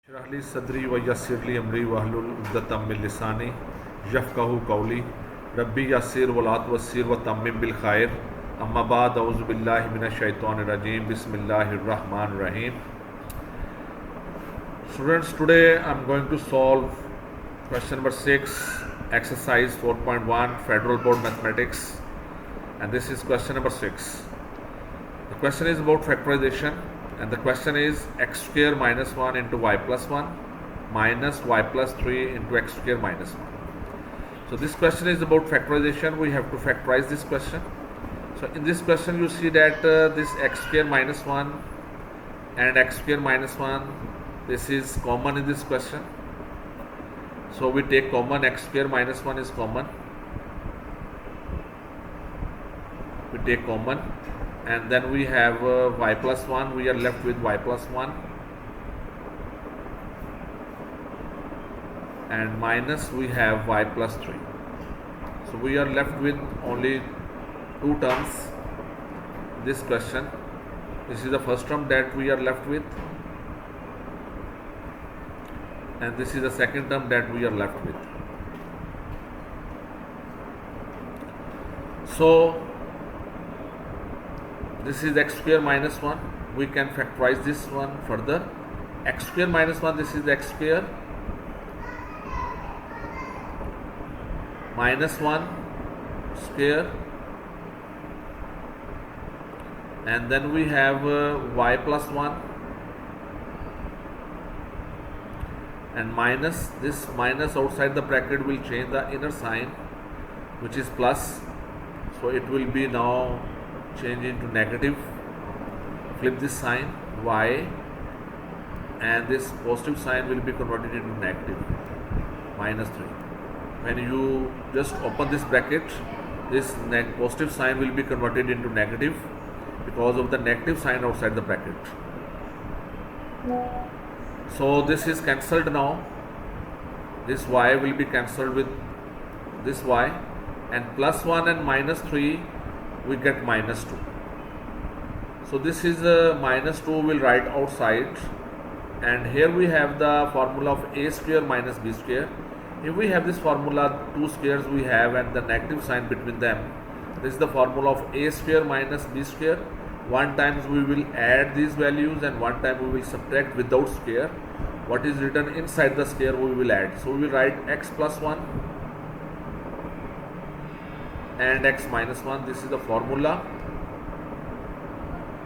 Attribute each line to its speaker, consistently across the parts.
Speaker 1: शरहली सदरी व यस्सिरली अमरी वहलुल उक़दतम मिन लिसानी यफ़क़हू क़ौली रब्बी यस्सिर वला तुअस्सिर व तम्मिम बिल खैर अम्मा बाद औज़ु बिल्लाहि मिनश शैतानिर रजीम बिस्मिल्लाहिर रहमानिर रहीम. Students, today I am going to solve question number 6, exercise 4.1, Federal Board Mathematics, and this is question number 6. The question is about factorization, and the question is x square minus 1 into y plus 1 minus y plus 3 into x square minus 1. So this question is about factorization. We have to factorize this question. So in this question you see that this x square minus 1 and x square minus 1, this is common in this question. So we take common, x square minus 1 is common. We take common, and then we have y plus 1, we are left with y plus 1, and minus we have y plus 3. So we are left with only two terms in this question. This is the first term that we are left with, and this is the second term that we are left with. So this is x square minus 1. We can factorize this one further. X square minus 1, this is x square minus 1 square, and then we have y plus 1 and minus. This minus outside the bracket will change the inner sign, which is plus, so it will be now change into negative. Flip this sign y, and this positive sign will be converted into negative, minus 3. When you just open this bracket, this positive sign will be converted into negative because of the negative sign outside the bracket. So this is cancelled now. This y will be cancelled with this y, and plus 1 and minus 3 we get minus 2. So this is minus 2 will write outside, and here we have the formula of a square minus b square. If we have this formula, two squares we have and the negative sign between them, this is the formula of a square minus b square. One times we will add these values and one time we will subtract without square. What is written inside the square we will add. So we will write x plus 1 and x minus 1. This is the formula,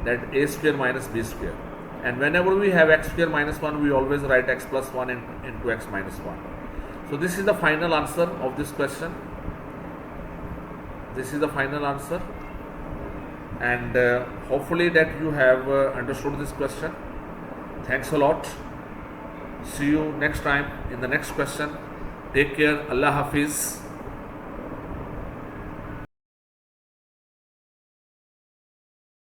Speaker 1: that a square minus b square, and whenever we have x square minus 1, we always write x plus 1 into x minus 1. So this is the final answer of this question. This is the final answer, and hopefully that you have understood this question. Thanks a lot. See you next time in the next question. Take care. Allah Hafiz.